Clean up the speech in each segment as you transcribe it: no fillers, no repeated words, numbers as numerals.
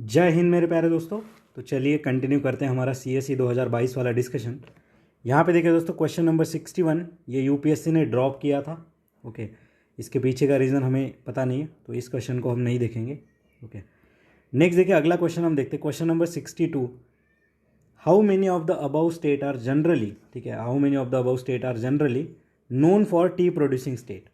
जय हिंद मेरे प्यारे दोस्तों। तो चलिए कंटिन्यू करते हैं हमारा CSE 2022 वाला डिस्कशन। यहाँ पे देखिए दोस्तों, क्वेश्चन नंबर 61 ये यूपीएससी ने ड्रॉप किया था। ओके, इसके पीछे का रीज़न हमें पता नहीं है, तो इस क्वेश्चन को हम नहीं देखेंगे। ओके, नेक्स्ट देखिए अगला क्वेश्चन हम देखते हैं, question number 62। How many of the above state are generally, ठीक है, how many of the above state are generally known for tea producing state.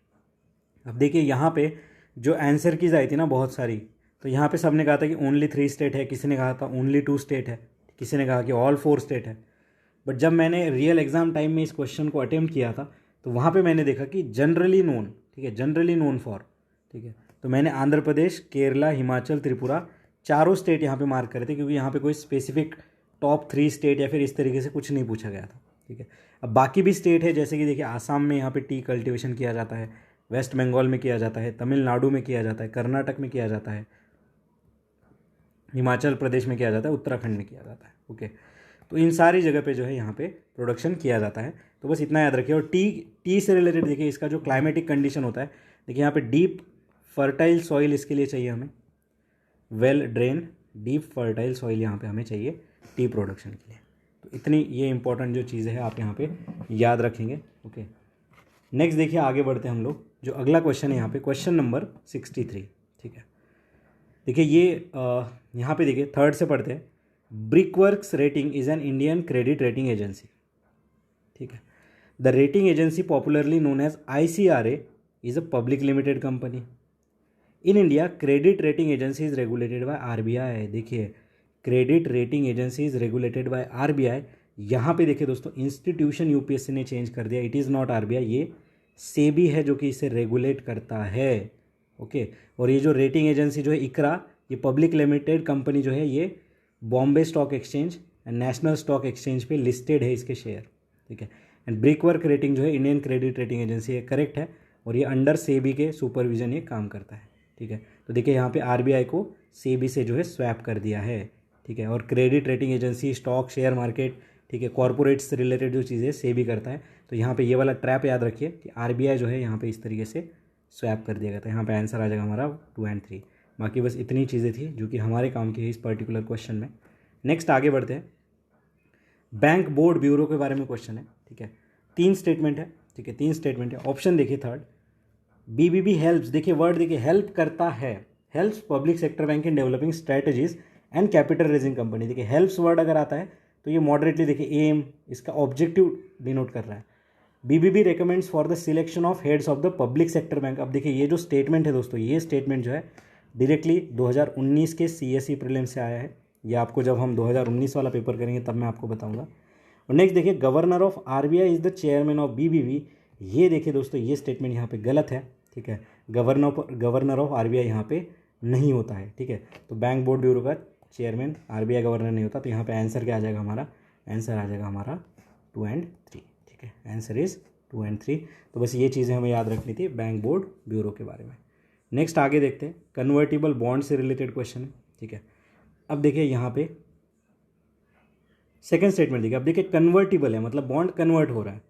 अब देखिए यहाँ पे जो आंसर कीज आई थी ना बहुत सारी, तो यहाँ पे सबने कहा था कि ओनली 3 स्टेट है, किसी ने कहा था ओनली 2 स्टेट है, किसी ने कहा कि ऑल 4 स्टेट है। बट जब मैंने रियल एग्जाम टाइम में इस क्वेश्चन को अटेम्प्ट किया था, तो वहाँ पे मैंने देखा कि जनरली नोन, ठीक है, जनरली नोन फॉर, ठीक है। तो मैंने आंध्र प्रदेश, केरला, हिमाचल, त्रिपुरा चारों स्टेट यहाँ पे मार्क करे थे, क्योंकि यहाँ पे कोई स्पेसिफिक टॉप 3 स्टेट या फिर इस तरीके से कुछ नहीं पूछा गया था, ठीक है। अब बाकी भी स्टेट है, जैसे कि देखिए आसाम में यहाँ पे टी कल्टिवेशन किया जाता है, वेस्ट बंगाल में किया जाता है, तमिलनाडु में किया जाता है, कर्नाटक में किया जाता है, हिमाचल प्रदेश में किया जाता है, उत्तराखंड में किया जाता है। ओके, तो इन सारी जगह पे जो है यहाँ पे प्रोडक्शन किया जाता है। तो बस इतना याद रखिए। और टी से रिलेटेड देखिए इसका जो क्लाइमेटिक कंडीशन होता है, देखिए यहाँ पे डीप फर्टाइल सॉइल इसके लिए चाहिए हमें, well drain deep fertile soil यहाँ पे हमें चाहिए टी प्रोडक्शन के लिए। तो इतनी ये इंपॉर्टेंट जो चीज़ें हैं आप यहाँ पे याद रखेंगे। ओके, नेक्स्ट देखिए आगे बढ़ते हैं हम लोग। जो अगला क्वेश्चन है यहाँ पे क्वेश्चन नंबर 63, ठीक है। देखिए ये यहाँ पे देखिए थर्ड से पढ़ते हैं। Brickworks rating is an Indian credit rating agency, ठीक है। The rating agency popularly known as ICRA is a public limited company. In India credit rating agency is regulated by RBI। देखिए credit rating agency is regulated by RBI। यहाँ पे देखिए दोस्तों, institution UPSC ने change कर दिया, it is not RBI, ये सेबी है जो कि इसे रेगुलेट करता है। ओके, और ये जो रेटिंग एजेंसी जो है ICRA, ये पब्लिक लिमिटेड कंपनी जो है, ये Bombay stock exchange and national stock exchange पे लिस्टेड है इसके शेयर, ठीक है। एंड ब्रिकवर्क रेटिंग जो है इंडियन क्रेडिट रेटिंग एजेंसी है, करेक्ट है, और ये अंडर सेबी के सुपरविजन ये काम करता है, ठीक है। तो देखिए यहाँ पे RBI को सेबी से जो है स्वैप कर दिया है, ठीक है। और credit rating agency, stock, share market, ठीक है, कॉर्पोरेट से रिलेटेड जो चीज़ें सेबी करता है। तो यहाँ पे ये वाला ट्रैप याद रखिए कि RBI जो है यहाँ पे इस तरीके से स्वैप कर दिया गया था। यहाँ पे आंसर आ जाएगा हमारा 2 और 3। बाकी बस इतनी चीज़ें थी जो कि हमारे काम की है इस पर्टिकुलर क्वेश्चन में। नेक्स्ट आगे बढ़ते हैं। बैंक बोर्ड ब्यूरो के बारे में क्वेश्चन है, ठीक है। 3 स्टेटमेंट है, ठीक है, 3 स्टेटमेंट है। ऑप्शन देखिए थर्ड, BBB हेल्प्स, देखिए वर्ड देखिए हेल्प करता है, helps public sector bank in developing strategies and capital raising company. देखिए हेल्प्स वर्ड अगर आता है तो ये मॉडरेटली देखिए एम, इसका ऑब्जेक्टिव डिनोट कर रहा है। BBB recommends for the selection of heads of the public sector bank. अब देखिए ये जो स्टेटमेंट है दोस्तों, ये स्टेटमेंट जो है डायरेक्टली 2019 के CSE प्रीलिम से आया है। ये आपको जब हम 2019 वाला पेपर करेंगे तब मैं आपको बताऊंगा। और नेक्स्ट देखिए, governor of RBI is the chairman of BBB। ये देखिए दोस्तों, ये स्टेटमेंट यहाँ पे गलत है, ठीक है। गवर्नर ऑफ RBI यहाँ पे नहीं होता है, ठीक है। तो बैंक बोर्ड ब्यूरो का चेयरमैन RBI गवर्नर नहीं होता। तो यहाँ पे आंसर क्या आ जाएगा हमारा, आंसर आ जाएगा हमारा 2 और 3, ठीक है। आंसर इज 2 और 3। तो बस ये चीज़ें हमें याद रखनी थी बैंक बोर्ड ब्यूरो के बारे में। नेक्स्ट आगे देखते हैं, कन्वर्टिबल बॉन्ड से रिलेटेड क्वेश्चन है, ठीक है। अब देखिए यहाँ पे सेकंड स्टेटमेंट देखिए, अब देखिए कन्वर्टिबल है मतलब बॉन्ड कन्वर्ट हो रहा है।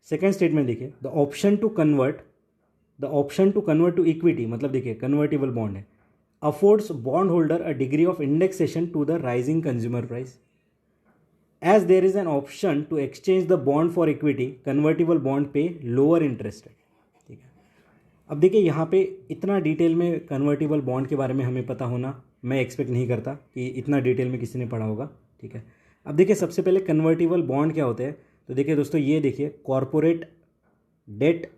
सेकंड स्टेटमेंट देखिए, the option to convert to equity, मतलब देखिए कन्वर्टिबल बॉन्ड है, affords bond holder a degree of indexation to the rising consumer price. As there is an option to exchange the bond for equity, convertible bond pay lower interest rate, ठीक है। अब देखिए यहाँ पे इतना detail में convertible bond के बारे में हमें पता होना मैं एक्सपेक्ट नहीं करता कि इतना डिटेल में किसी ने पढ़ा होगा, ठीक है। अब देखिए सबसे पहले कन्वर्टिबल बॉन्ड क्या होते हैं, तो देखिए दोस्तों ये देखिए कॉर्पोरेट डेट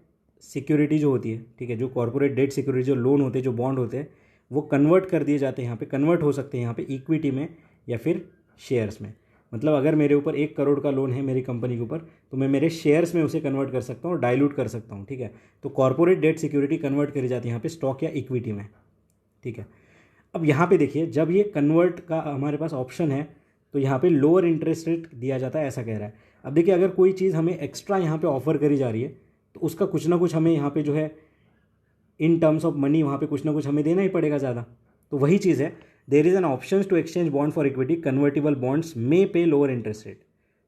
सिक्योरिटी जो होती है, ठीक है, जो कॉर्पोरेट डेट सिक्योरिटी, जो लोन होते हैं, जो बॉन्ड होते हैं, वो कन्वर्ट कर दिए जाते हैं, यहाँ पे कन्वर्ट हो सकते हैं यहाँ पे इक्विटी में या फिर शेयर्स में। मतलब अगर मेरे ऊपर 1 करोड़ का लोन है मेरी कंपनी के ऊपर, तो मैं मेरे शेयर्स में उसे कन्वर्ट कर सकता हूँ और डाइल्यूट कर सकता हूँ, ठीक है। तो कॉर्पोरेट डेट सिक्योरिटी कन्वर्ट करी जाती है यहाँ पे स्टॉक या इक्विटी में, ठीक है। अब यहाँ पे देखिए जब ये कन्वर्ट का हमारे पास ऑप्शन है, तो यहाँ पे लोअर इंटरेस्ट रेट दिया जाता है, ऐसा कह रहा है। अब देखिए अगर कोई चीज़ हमें एक्स्ट्रा यहाँ पे ऑफर करी जा रही है, तो उसका कुछ ना कुछ हमें यहाँ पे जो है इन टर्म्स ऑफ मनी वहाँ पे कुछ ना कुछ हमें देना ही पड़ेगा ज़्यादा। तो वही चीज़ है, there is an option to exchange bond for equity, convertible bonds may pay lower interest rate.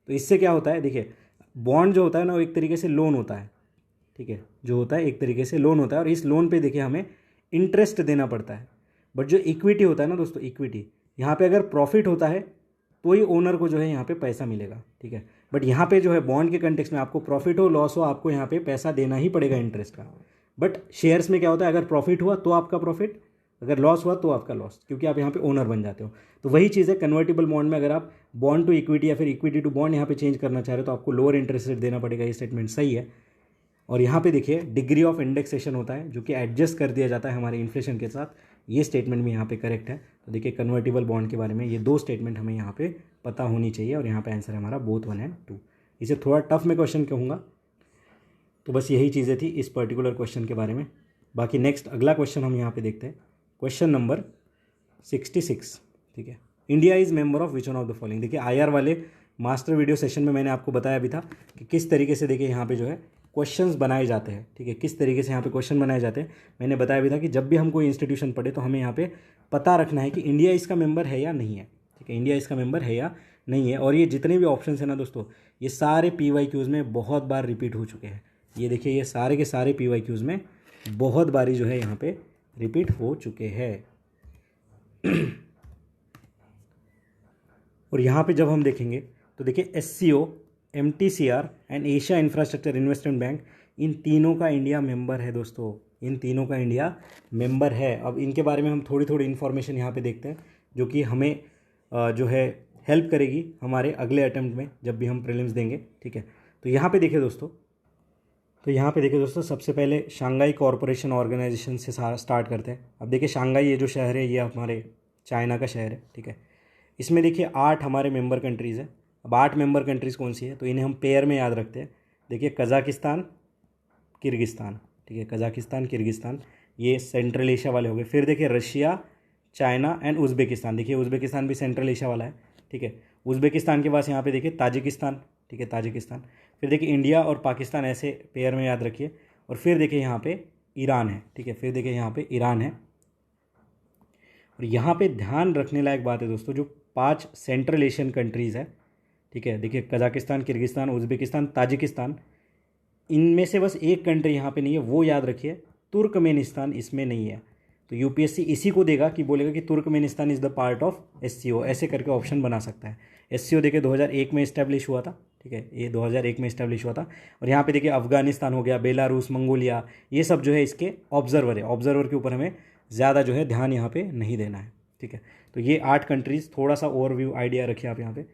तो इससे क्या होता है, देखिए बॉन्ड जो होता है ना वो एक तरीके से लोन होता है, ठीक है, जो होता है एक तरीके से लोन होता है, और इस लोन पे देखिए हमें इंटरेस्ट देना पड़ता है। बट जो इक्विटी होता है ना दोस्तों, इक्विटी यहाँ पे अगर प्रॉफिट होता है तो ही ओनर को जो है यहाँ पे पैसा मिलेगा, ठीक है। बट यहाँ पे जो है बॉन्ड के कंटेक्स्ट में आपको प्रॉफिट हो लॉस हो आपको यहाँ पे पैसा देना ही पड़ेगा इंटरेस्ट का। बट शेयर्स में क्या होता है, अगर प्रॉफिट हुआ तो आपका प्रॉफिट, अगर लॉस हुआ तो आपका लॉस, क्योंकि आप यहाँ पे ओनर बन जाते हो। तो वही चीज़ है कन्वर्टिबल बॉन्ड में, अगर आप बॉन्ड टू इक्विटी या फिर इक्विटी टू बॉन्ड यहाँ पे चेंज करना चाह रहे हो तो आपको लोअर इंटरेस्ट रेट देना पड़ेगा, ये स्टेटमेंट सही है। और यहाँ पे देखिए डिग्री ऑफ इंडेक्सेशन होता है जो कि एडजस्ट कर दिया जाता है हमारे इन्फ्लेशन के साथ, ये स्टेटमेंट भी यहाँ पे करेक्ट है। तो देखिए कन्वर्टिबल बॉन्ड के बारे में ये 2 स्टेटमेंट हमें यहाँ पे पता होनी चाहिए, और यहाँ पे आंसर है हमारा बोथ 1 और 2। इसे थोड़ा टफ में क्वेश्चन कहूँगा, तो बस यही चीज़ें थी इस पर्टिकुलर क्वेश्चन के बारे में। बाकी नेक्स्ट अगला क्वेश्चन हम यहाँ पे देखते हैं, क्वेश्चन नंबर 66, ठीक है। India is member of which one of the following. देखिए IR वाले मास्टर वीडियो सेशन में मैंने आपको बताया भी था कि किस तरीके से देखिए यहाँ पे जो है क्वेश्चंस बनाए जाते हैं, ठीक है, किस तरीके से यहाँ पे क्वेश्चन बनाए जाते हैं। मैंने बताया भी था कि जब भी हम कोई इंस्टीट्यूशन पढ़े तो हमें यहाँ पे पता रखना है कि इंडिया इसका मेंबर है या नहीं है, ठीक है, इंडिया इसका मेंबर है या नहीं है। और ये जितने भी ऑप्शन है ना दोस्तों, ये सारे PYQs में बहुत बार रिपीट हो चुके हैं। ये देखिए ये सारे के सारे PYQs में बहुत बारी जो है यहाँ पे रिपीट हो चुके हैं। और यहाँ पे जब हम देखेंगे तो देखिए SCO, MTCR and Asia infrastructure investment bank, इन तीनों का इंडिया मेंबर है दोस्तों, इन तीनों का इंडिया मेंबर है। अब इनके बारे में हम थोड़ी थोड़ी इन्फॉर्मेशन यहाँ पे देखते हैं जो कि हमें जो है हेल्प करेगी हमारे अगले अटेम्प्ट में जब भी हम प्रीलिम्स देंगे, ठीक है। तो यहाँ पे देखिए दोस्तों, सबसे पहले शंघाई कॉरपोरेशन ऑर्गेनाइजेशन से स्टार्ट करते हैं। अब देखिए शंघाई ये जो शहर है ये हमारे चाइना का शहर है, ठीक है। इसमें देखिए 8 हमारे मेंबर कंट्रीज़ हैं। अब 8 मेंबर कंट्रीज़ कौन सी है, तो इन्हें हम पेयर में याद रखते हैं। देखिए कज़ाकिस्तान, किर्गिस्तान, ठीक है, कज़ाकिस्तान किर्गिस्तान, ये सेंट्रल एशिया वाले हो गए। फिर देखिए रशिया, चाइना एंड उज़्बेकिस्तान, देखिए उज़्बेकिस्तान भी सेंट्रल एशिया वाला है, ठीक है। उज़्बेकिस्तान के पास यहाँ पे देखिए ताजिकिस्तान, ठीक है, ताजिकिस्तान। फिर देखिए इंडिया और पाकिस्तान, ऐसे पेयर में याद रखिए। और फिर देखिए यहाँ पे ईरान है, ठीक है, फिर देखिए यहाँ पे ईरान है। और यहाँ पे ध्यान रखने लायक बात है दोस्तों, जो 5 सेंट्रल एशियन कंट्रीज़ है, ठीक है, देखिए कज़ाकिस्तान, किर्गिस्तान, उज़्बेकिस्तान, ताजिकिस्तान, इनमें से बस एक कंट्री यहाँ पे नहीं है, वो याद रखिए, तुर्कमेनिस्तान इसमें नहीं है। तो UPSC इसी को देगा कि बोलेगा कि Turkmenistan is the part of SCO, ऐसे करके ऑप्शन बना सकता है। SCO देखिए 2001 में इस्टेब्लिश हुआ था, ठीक है, ये 2001 में इस्टेब्लिश हुआ था। और यहाँ पे देखिए अफगानिस्तान हो गया, बेलारूस, मंगोलिया, ये सब जो है इसके ऑब्जर्वर है। ऑब्जर्वर के ऊपर हमें ज़्यादा जो है ध्यान यहाँ पे नहीं देना है, ठीक है। तो ये 8 कंट्रीज़, थोड़ा सा ओवरव्यू आइडिया रखिए आप यहाँ पे।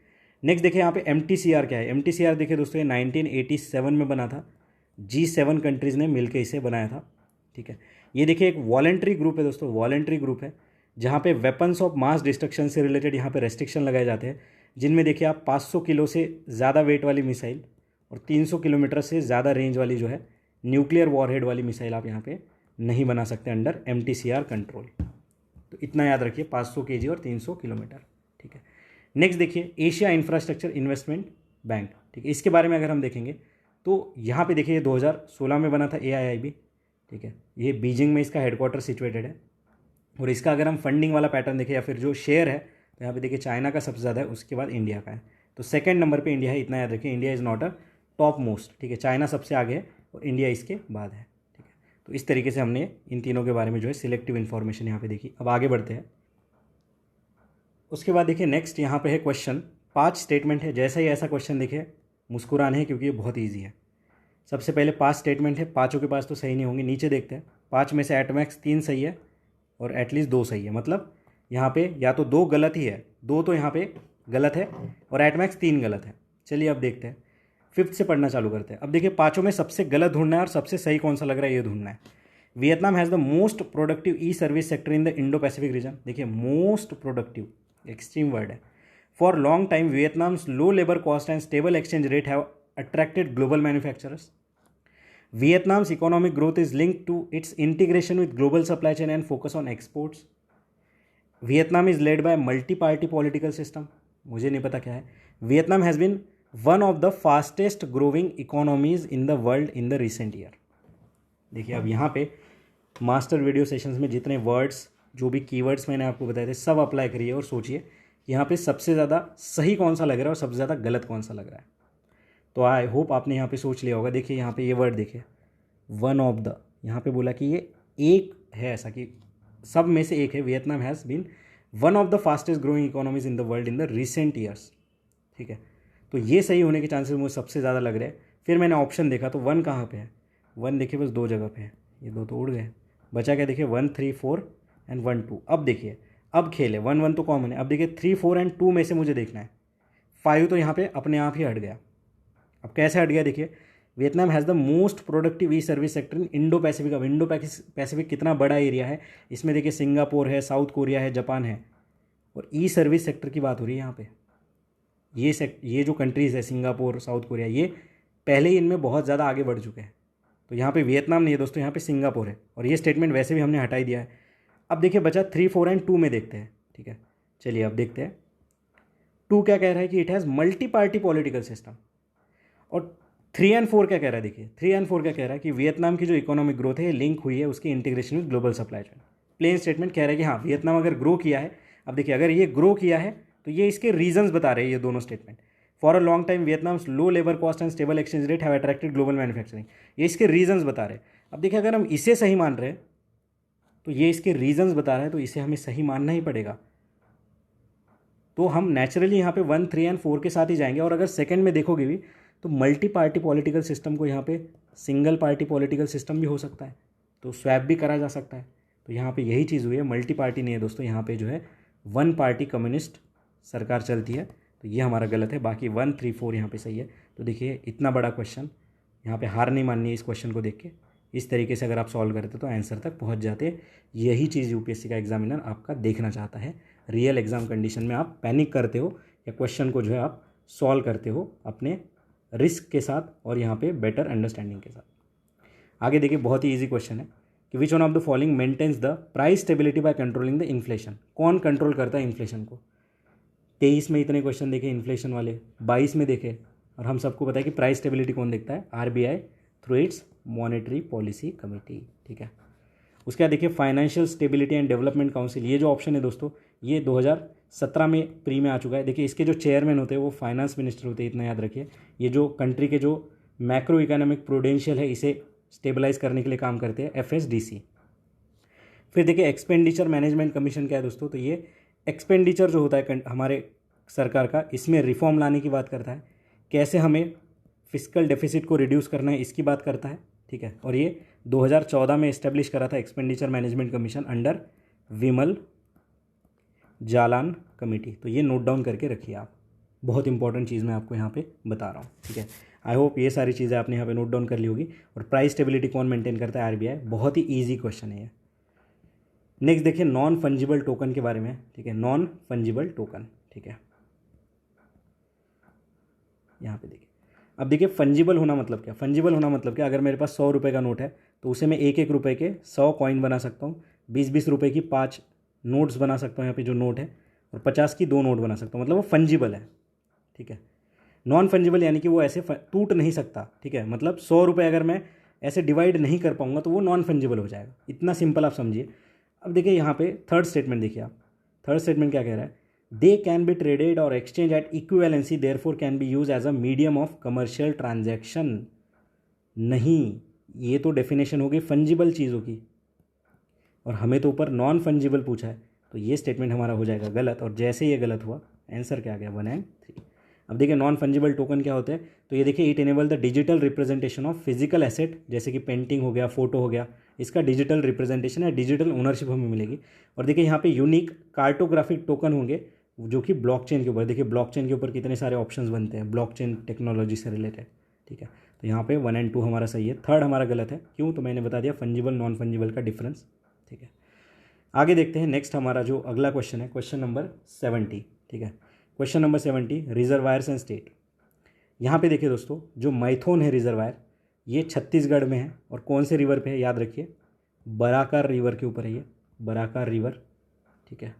नेक्स्ट देखिए यहाँ पे MTCR क्या है। MTCR देखिए दोस्तों ये 1987 में बना था, G7 कंट्रीज़ ने मिलकर इसे बनाया था, ठीक है। ये देखिए एक वॉलेंट्री ग्रुप है दोस्तों, वॉलेंट्री ग्रुप है जहाँ पे वेपन्स ऑफ मास डिस्ट्रक्शन से रिलेटेड यहाँ पे रेस्ट्रिक्शन लगाए जाते हैं, जिनमें देखिए आप 500 किलो से ज़्यादा वेट वाली मिसाइल और 300 किलोमीटर से ज़्यादा रेंज वाली जो है न्यूक्लियर वॉरहेड वाली मिसाइल आप यहाँ पे नहीं बना सकते अंडर MTCR कंट्रोल। तो इतना याद रखिए, 500 kg और 300 किलोमीटर, ठीक है। नेक्स्ट देखिए एशिया इंफ्रास्ट्रक्चर इन्वेस्टमेंट बैंक, ठीक है, इसके बारे में अगर हम देखेंगे तो यहाँ पे देखिए 2016 में बना था AIIB, ठीक है, ये बीजिंग में इसका हेडक्वार्टर सिचुएटेड है। और इसका अगर हम फंडिंग वाला पैटर्न देखें या फिर जो शेयर है, तो यहाँ पे देखिए चाइना का सबसे ज़्यादा है, उसके बाद इंडिया का है। तो सेकंड नंबर पे इंडिया है, इतना याद रखिए, India is not a top most, ठीक है, चाइना सबसे आगे है और इंडिया इसके बाद है, ठीक है। तो इस तरीके से हमने इन तीनों के बारे में जो है सिलेक्टिव इन्फॉर्मेशन यहाँ पे देखी। अब आगे बढ़ते हैं। उसके बाद देखिए नेक्स्ट यहाँ पे है क्वेश्चन, 5 स्टेटमेंट है। जैसा ही ऐसा क्वेश्चन देखिए मुस्कुराने है, क्योंकि ये बहुत ईजी है। सबसे पहले 5 स्टेटमेंट है, पाँचों के पास तो सही नहीं होंगे। नीचे देखते हैं, 5 में से एटमैक्स 3 सही है और एटलीस्ट 2 सही है, मतलब यहाँ पे या तो 2 गलत ही है, 2 तो यहाँ पे गलत है और एटमैक्स 3 गलत है। चलिए अब देखते हैं, 5th से पढ़ना चालू करते हैं। अब देखिए पाँचों में सबसे गलत ढूंढना है और सबसे सही कौन सा लग रहा है ये ढूंढना है। Vietnam has the most productive service sector in the Indo Pacific region. देखिए मोस्ट प्रोडक्टिव एक्सट्रीम वर्ड है। For long time Vietnam's low labour cost and stable exchange rate have attracted global manufacturers. Vietnam's economic growth is linked to its integration with global supply chain and focus on exports. Vietnam is led by a multi-party political system. मुझे नहीं पता क्या है। Vietnam has been one of the fastest growing economies in the world in the recent year. देखिए अब यहाँ पे master video sessions में जितने वर्ड्स, जो भी कीवर्ड्स मैंने आपको बताए थे, सब अप्लाई करिए और सोचिए यहाँ पे सबसे ज़्यादा सही कौन सा लग रहा है और सबसे ज़्यादा गलत कौन सा लग रहा है। तो आई होप आपने यहाँ पे सोच लिया होगा। देखिए यहाँ पे ये वर्ड देखिए, वन ऑफ द, यहाँ पे बोला कि ये एक है, ऐसा कि सब में से एक है। Vietnam has been one of the fastest growing economies in the world in the recent years. ठीक है, तो ये सही होने के चांसेस मुझे सबसे ज़्यादा लग रहे हैं। फिर मैंने ऑप्शन देखा तो वन कहाँ पे है, वन देखिए बस दो जगह पे है, ये दो तो उड़ गए, बचा क्या देखिए 1 3 4 एंड 1 2। अब देखिए अब खेल है, 1 1 तो कॉमन है, अब देखिए 3 4 एंड 2 में से मुझे देखना है, 5 तो यहाँ पे अपने आप ही हट गया। अब कैसे हट गया देखिए, Vietnam has the most productive E service sector in Indo Pacific. अब इंडो पैसिफिक कितना बड़ा एरिया है, इसमें देखिए सिंगापुर है, साउथ कोरिया है, जापान है, और ई सर्विस सेक्टर की बात हो रही है यहाँ पे। ये जो कंट्रीज़ है सिंगापुर, साउथ कोरिया, ये पहले ही इनमें बहुत ज़्यादा आगे बढ़ चुके हैं। तो यहाँ पे वियतनाम नहीं है दोस्तों, यहाँ पे सिंगापुर है, और ये स्टेटमेंट वैसे भी हमने हटा ही दिया है। अब देखिए बचा 3 4 एंड 2 में देखते हैं। ठीक है, चलिए अब देखते हैं 2 क्या कह रहा है कि it has multi party political system, और 3 एंड 4 क्या कह रहा है देखिए, 3 एंड 4 क्या कह रहा है कि वियतनाम की जो इकोनॉमिक ग्रोथ है लिंक हुई है उसकी integration with global supply chain. Plain statement कह रहा है कि हाँ वियतनाम अगर ग्रो किया है, अब देखिए अगर ये ग्रो किया है तो ये इसके रीजंस बता रहे हैं ये दोनों statement. For a long time Vietnam's low labour cost and stable exchange rate have attracted global manufacturing, ये इसके रीजंस बता रहे हैं। अब देखिए अगर हम इसे सही मान रहे हैं तो ये इसके रीजंस बता रहा है, तो इसे हमें सही मानना ही पड़ेगा। तो हम नेचुरली यहाँ पे 1 3 एंड 4 के साथ ही जाएंगे। और अगर सेकंड में देखोगे भी तो मल्टी पार्टी पॉलिटिकल सिस्टम को यहाँ पे सिंगल पार्टी पॉलिटिकल सिस्टम भी हो सकता है, तो स्वैप भी करा जा सकता है। तो यहाँ पे यही चीज़ हुई है, मल्टी पार्टी नहीं है दोस्तों, यहाँ पे जो है वन पार्टी कम्युनिस्ट सरकार चलती है। तो ये हमारा गलत है, बाकी 1 3 4 यहाँ पे सही है। तो देखिए इतना बड़ा क्वेश्चन, यहाँ पे हार नहीं माननी है इस क्वेश्चन को देख के। इस तरीके से अगर आप सॉल्व करते तो आंसर तक पहुँच जाते। यही चीज़ यूपीएससी का एग्जामिनर आपका देखना चाहता है। रियल एग्जाम कंडीशन में आप पैनिक करते हो या क्वेश्चन को जो है आप सॉल्व करते हो अपने रिस्क के साथ और यहाँ पे बेटर अंडरस्टैंडिंग के साथ। आगे देखिए बहुत ही इजी क्वेश्चन है कि which one of the following maintains the price stability by controlling the inflation. कौन कंट्रोल करता है इन्फ्लेशन को? 23 में इतने क्वेश्चन देखे इन्फ्लेशन वाले, 22 में देखे, और हम सबको पता है कि प्राइस स्टेबिलिटी कौन देखता है? RBI through it's monetary policy committee. ठीक है, उसके बाद देखिए financial stability and development council. ये जो ऑप्शन है दोस्तों ये 2017 में प्री में आ चुका है। देखिए इसके जो चेयरमैन होते हैं वो फाइनेंस मिनिस्टर होते हैं, इतना याद रखिए। ये जो कंट्री के जो मैक्रो इकोनॉमिक प्रूडेंशियल है इसे स्टेबलाइज करने के लिए काम करते हैं, एफएसडीसी। फिर देखिए एक्सपेंडिचर मैनेजमेंट कमीशन क्या है दोस्तों? तो ये एक्सपेंडिचर जो होता है हमारे सरकार का, इसमें रिफॉर्म लाने की बात करता है, कैसे हमें फिस्कल डेफिसिट को रिड्यूस करना है इसकी बात करता है। ठीक है, और ये 2014 में इस्टेब्लिश करा था एक्सपेंडिचर मैनेजमेंट कमीशन अंडर विमल जालान कमेटी। तो ये नोट डाउन करके रखिए आप, बहुत इंपॉर्टेंट चीज़ मैं आपको यहाँ पे बता रहा हूँ। ठीक है, आई होप ये सारी चीज़ें आपने यहाँ पे नोट डाउन कर ली होगी। और प्राइस स्टेबिलिटी कौन मेंटेन करता है? आरबीआई। बहुत ही ईजी क्वेश्चन है ये। नेक्स्ट देखिए नॉन फंजिबल टोकन के बारे में। ठीक है, नॉन फंजिबल टोकन। ठीक है, यहाँ पे देखिए, अब देखिए फंजिबल होना मतलब क्या? फंजिबल होना मतलब क्या? अगर मेरे पास 100 रुपये का नोट है तो उसे मैं 1 1 रुपये के 100 कॉइन बना सकता हूँ, 20 20 रुपये की 5 नोट्स बना सकता हूँ यहाँ पे जो नोट है, और 50 की 2 नोट बना सकता हूँ, मतलब वो फंजिबल है। ठीक है, नॉन फंजिबल यानी कि वो ऐसे टूट नहीं सकता। ठीक है, मतलब 100 रुपये अगर मैं ऐसे डिवाइड नहीं कर पाऊंगा तो वो नॉन फंजिबल हो जाएगा। इतना सिंपल आप समझिए। अब देखिए यहाँ पे थर्ड स्टेटमेंट देखिए आप, थर्ड स्टेटमेंट क्या कह रहा है? दे कैन बी ट्रेडेड और exchange at equivalency therefore can be use as a medium of commercial transaction. नहीं, ये तो डेफिनेशन हो गई फंजिबल चीज़ों की, और हमें तो ऊपर नॉन फंजिबल पूछा है, तो ये स्टेटमेंट हमारा हो जाएगा गलत। और जैसे ये गलत हुआ आंसर क्या आ गया? 1 एंड 3। अब देखिए नॉन फंजिबल टोकन क्या होते हैं? तो ये देखिए it enable the digital representation of physical asset, जैसे कि पेंटिंग हो गया, फोटो हो गया, इसका डिजिटल रिप्रेजेंटेशन या डिजिटल ओनरशिप हमें मिलेगी। और देखिए यहाँ पे यूनिक कार्टोग्राफिक टोकन होंगे जो कि ब्लॉकचेन के ऊपर, देखिए ब्लॉकचेन के ऊपर कितने सारे ऑप्शंस बनते हैं ब्लॉकचेन टेक्नोलॉजी से रिलेटेड। ठीक है, तो यहाँ पे 1 एंड 2 हमारा सही है, थर्ड हमारा गलत है। क्यों? तो मैंने बता दिया फंजिबल नॉन फंजिबल का डिफरेंस। ठीक है, आगे देखते हैं। नेक्स्ट हमारा जो अगला क्वेश्चन है क्वेश्चन नंबर 70। ठीक है, question number 70 reservoirs and state. यहाँ पे देखिए दोस्तों जो मैथोन है रिजर्वायर, ये छत्तीसगढ़ में है, और कौन से रिवर पे है? याद रखिए बराकर रिवर के ऊपर है ये, बराकर रिवर। ठीक है,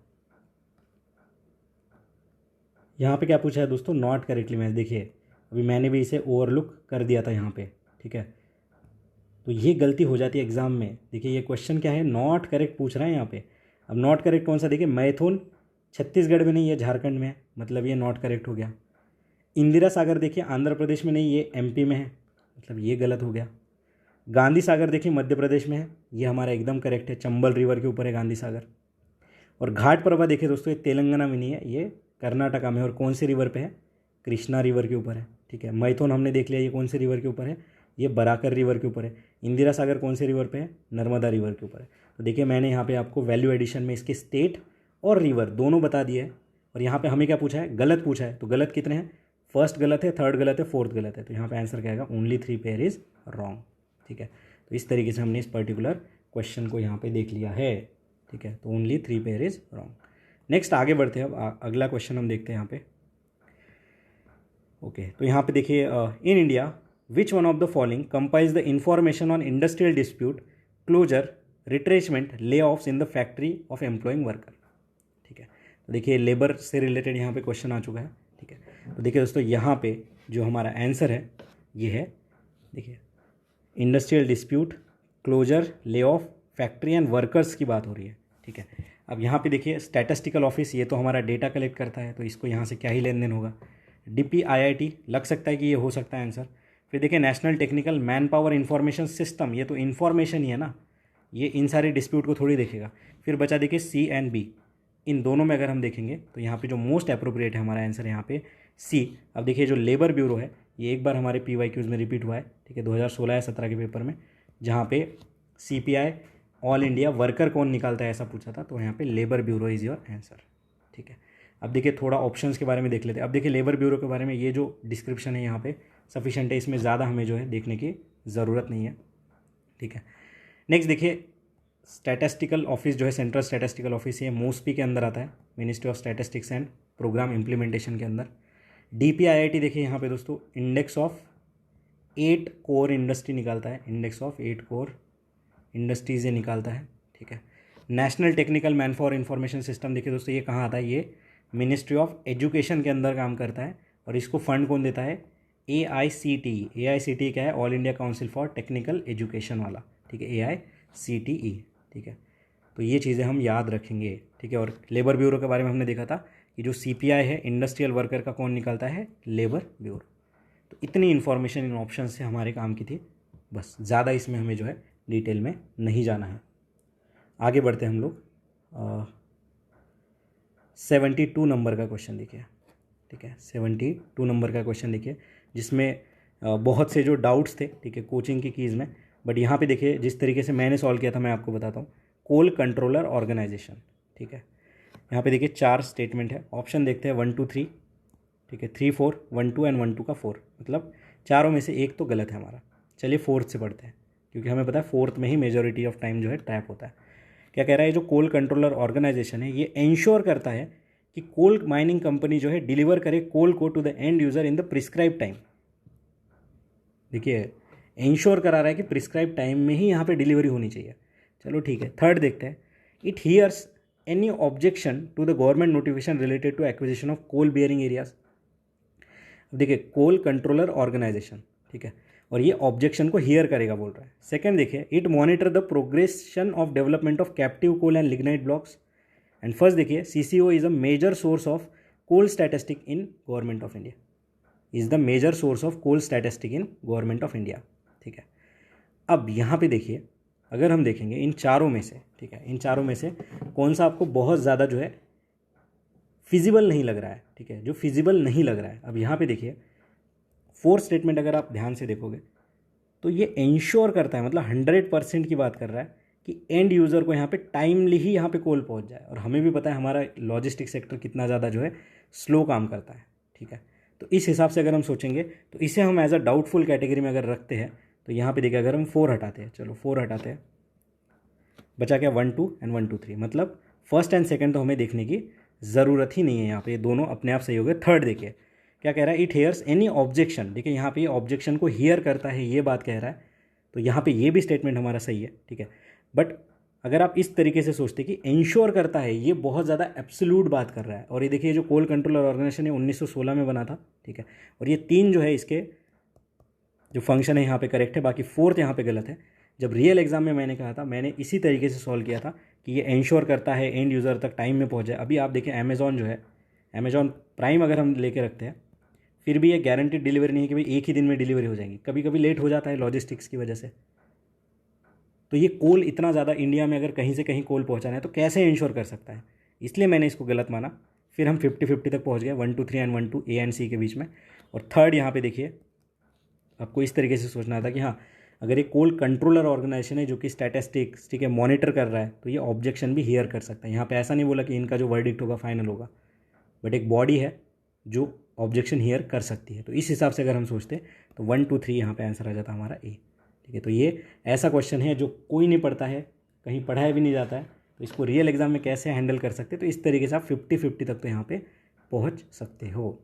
यहाँ पे क्या पूछा है दोस्तों? Not correctly match. देखिए अभी मैंने भी इसे ओवरलुक कर दिया था यहाँ पे। ठीक है, तो ये गलती हो जाती है एग्जाम में। देखिए ये क्वेश्चन क्या है? नॉट करेक्ट पूछ रहा है यहाँ पे। अब नॉट करेक्ट कौन सा? देखिए मैथुन छत्तीसगढ़ में नहीं, ये झारखंड में है, मतलब ये नॉट करेक्ट हो गया। इंदिरा सागर देखिए आंध्र प्रदेश में नहीं, ये एमपी में है, मतलब ये गलत हो गया। गांधी सागर देखिए मध्य प्रदेश में है, ये हमारा एकदम करेक्ट है, चंबल रिवर के ऊपर है गांधी सागर। और घाट प्रभा देखिए दोस्तों, ये तेलंगाना में नहीं है, ये कर्नाटका में। और कौन से रिवर पे है? कृष्णा रिवर के ऊपर है, ठीक है। मैथुन हमने देख लिया, ये कौन से रिवर के ऊपर है? ये बराकर रिवर के ऊपर है। इंदिरा सागर कौन से रिवर पे है? नर्मदा रिवर के ऊपर है। तो देखिए मैंने यहाँ पे आपको वैल्यू एडिशन में इसके स्टेट और रिवर दोनों बता दिए हैं। और यहाँ पे हमें क्या पूछा है? गलत पूछा है। तो गलत कितने हैं? फर्स्ट गलत है, थर्ड गलत है, फोर्थ गलत है। तो यहाँ पे आंसर क्या आएगा? ओनली 3 पेयर इज रॉन्ग, ठीक है। तो इस तरीके से हमने इस पर्टिकुलर क्वेश्चन को यहाँ पे देख लिया है, ठीक है। तो only 3 pair is wrong. Next आगे बढ़ते हैं। अब अगला क्वेश्चन हम देखते हैं यहाँ पे। ओके, तो यहाँ पे देखिए, in India which one of the following compiles the information on industrial dispute, closure, retrenchment, layoffs in the factory of employing worker, ठीक है। तो देखिए लेबर से रिलेटेड यहाँ पे क्वेश्चन आ चुका है, ठीक है। तो देखिए दोस्तों, यहाँ पे जो हमारा आंसर है ये है, देखिए industrial dispute, closure, lay off, factory and workers की बात हो रही है, ठीक है। अब यहाँ पे देखिए स्टैटिस्टिकल ऑफिस, ये तो हमारा डेटा कलेक्ट करता है, तो इसको यहाँ से क्या ही लेन देन होगा। DPIIT लग सकता है कि ये हो सकता है आंसर। फिर देखिए national technical man power information system, ये तो इन्फॉर्मेशन ही है ना, ये इन सारे डिस्प्यूट को थोड़ी देखेगा। फिर बचा देखिए C&B, इन दोनों में अगर हम देखेंगे तो यहाँ पे जो मोस्ट अप्रोप्रिएट है हमारा आंसर यहाँ पे C। अब देखिए जो लेबर ब्यूरो है, ये एक बार हमारे PYQs में रिपीट हुआ है, ठीक है, 2016 या 17 के पेपर में, जहाँ पे CPI ऑल इंडिया वर्कर कौन निकालता है ऐसा पूछा था। तो यहाँ पे labour bureau is your answer, ठीक है। अब देखिए थोड़ा ऑप्शंस के बारे में देख लेते हैं। अब देखिए लेबर ब्यूरो के बारे में ये जो डिस्क्रिप्शन है यहाँ पे सफिशिएंट है, इसमें ज़्यादा हमें जो है देखने की ज़रूरत नहीं है, ठीक है। नेक्स्ट देखिए स्टैटिस्टिकल ऑफिस जो है, सेंट्रल स्टैटिस्टिकल ऑफिस, ये MOSPI के अंदर आता है, ministry of statistics and programme implementation के अंदर। DPIIT देखिए यहाँ पे दोस्तों इंडेक्स ऑफ 8 कोर इंडस्ट्री निकालता है, इंडेक्स ऑफ 8 कोर इंडस्ट्रीज ये निकालता है, ठीक है। National technical man for information system देखिए दोस्तों, ये कहाँ आता है? ये मिनिस्ट्री ऑफ एजुकेशन के अंदर काम करता है। और इसको फंड कौन देता है? AICTE। AICTE क्या है? All India council for technical education वाला, ठीक है, AICTE, ठीक है। तो ये चीज़ें हम याद रखेंगे, ठीक है। और लेबर ब्यूरो के बारे में हमने देखा था कि जो CPI है इंडस्ट्रियल वर्कर का कौन निकालता है? Labour bureau. तो इतनी इन्फॉर्मेशन इन ऑप्शन से हमारे काम की थी, बस ज़्यादा इसमें हमें जो है डिटेल में नहीं जाना है। आगे बढ़ते हैं हम लोग। 72 नंबर का क्वेश्चन देखिए, ठीक है। 72 नंबर का क्वेश्चन देखिए, जिसमें बहुत से जो डाउट्स थे, ठीक है, कोचिंग की कीज़ में। बट यहाँ पे देखिए जिस तरीके से मैंने सॉल्व किया था मैं आपको बताता हूँ। कोल कंट्रोलर ऑर्गेनाइजेशन, ठीक है। यहाँ पे देखिए 4 स्टेटमेंट है। ऑप्शन देखते हैं 1 2 3, ठीक है, 3 4, 1 2 एंड 1 2 का 4, मतलब चारों में से एक तो गलत है हमारा। चलिए फोर्थ से पढ़ते हैं, क्योंकि हमें पता है फोर्थ में ही मेजॉरिटी ऑफ टाइम जो है ट्रैप होता है। क्या कह रहा है? जो कोल कंट्रोलर ऑर्गेनाइजेशन है ये इंश्योर करता है कि कोल माइनिंग कंपनी जो है डिलीवर करे कोल को to the end user in the prescribe time. देखिए इंश्योर करा रहा है कि प्रिस्क्राइब टाइम में ही यहाँ पे डिलीवरी होनी चाहिए। चलो ठीक है। थर्ड देखते हैं, it hears any objection to the government notification related to acquisition of coal bearing areas. देखिए कोल कंट्रोलर ऑर्गेनाइजेशन, ठीक है, और ये ऑब्जेक्शन को हियर करेगा बोल रहा है। सेकंड देखिए, it monitor the progression of development of captive coal and lignite blocks. And first देखिए, CCO is a major source of coal statistic in government of India, is the major source of coal statistic in government of India, ठीक है। अब यहाँ पे देखिए, अगर हम देखेंगे इन चारों में से, ठीक है, इन चारों में से कौन सा आपको बहुत ज़्यादा जो है फिजिबल नहीं लग रहा है, ठीक है, जो फिजिबल नहीं लग रहा है। अब यहाँ पे देखिए फोर्थ स्टेटमेंट अगर आप ध्यान से देखोगे तो ये इंश्योर करता है, मतलब 100% की बात कर रहा है कि एंड यूज़र को यहाँ पे टाइमली ही यहाँ पे कॉल पहुँच जाए। और हमें भी पता है हमारा लॉजिस्टिक सेक्टर कितना ज़्यादा जो है स्लो काम करता है, ठीक है। तो इस हिसाब से अगर हम सोचेंगे तो इसे हम एज अ डाउटफुल कैटेगरी में अगर रखते हैं तो यहाँ पे देखिए अगर हम 4 हटाते हैं, चलो 4 हटाते हैं, बचा क्या 1 2 एंड 1 2 3, मतलब फर्स्ट एंड सेकंड तो हमें देखने की ज़रूरत ही नहीं है। यहाँ पे दोनों अपने आप सही हो गए। थर्ड देखिए क्या कह रहा है, इट हेयर्स एनी ऑब्जेक्शन। देखिए यहाँ पे ऑब्जेक्शन को हियर करता है, ये बात कह रहा है, तो यहाँ पे ये भी स्टेटमेंट हमारा सही है, ठीक है। बट अगर आप इस तरीके से सोचते कि इंश्योर करता है, ये बहुत ज़्यादा एब्सोल्यूट बात कर रहा है। और ये देखिए जो कोल कंट्रोलर ऑर्गेनाइजेशन है 1916 में बना था, ठीक है। और ये 3 जो है इसके जो फंक्शन है यहाँ पे करेक्ट है, बाकी फोर्थ यहाँ पे गलत है। जब रियल एग्जाम में मैंने कहा था, मैंने इसी तरीके से सॉल्व किया था कि ये इंश्योर करता है एंड यूज़र तक टाइम में पहुँच जाए। अभी आप देखें अमेज़ॉन जो है, अमेज़ॉन प्राइम अगर हम लेके रखते हैं, फिर भी ये गारंटीड डिलीवरी नहीं है कि भाई एक ही दिन में डिलीवरी हो जाएगी, कभी कभी लेट हो जाता है लॉजिस्टिक्स की वजह से। तो ये कोल इतना ज़्यादा इंडिया में अगर कहीं से कहीं कोल पहुँचाना है तो कैसे इंश्योर कर सकता है? इसलिए मैंने इसको गलत माना। फिर हम 50-50 तक पहुंच गए, 1 2 3 एंड 1 2 ए एंड सी के बीच में। और थर्ड यहाँ पे देखिए, आपको इस तरीके से सोचना था कि हाँ, अगर एक कोल कंट्रोलर ऑर्गेनाइजेशन है जो कि स्टैटिस्टिक्स, ठीक है, मॉनिटर कर रहा है, तो ये ऑब्जेक्शन भी हियर कर सकता है। यहाँ पे ऐसा नहीं बोला कि इनका जो वर्डिक्ट होगा फाइनल होगा, बट एक बॉडी है जो ऑब्जेक्शन हियर कर सकती है। तो इस हिसाब से अगर हम सोचते तो 1 2 3 यहाँ पे आंसर आ जाता हमारा ए। ठीक है, तो ये ऐसा क्वेश्चन है जो कोई नहीं पढ़ता है, कहीं पढ़ाया भी नहीं जाता है, तो इसको रियल एग्जाम में कैसे हैंडल कर सकते हैं, तो इस तरीके से आप 50-50 तक तो यहाँ पे पहुँच सकते हो।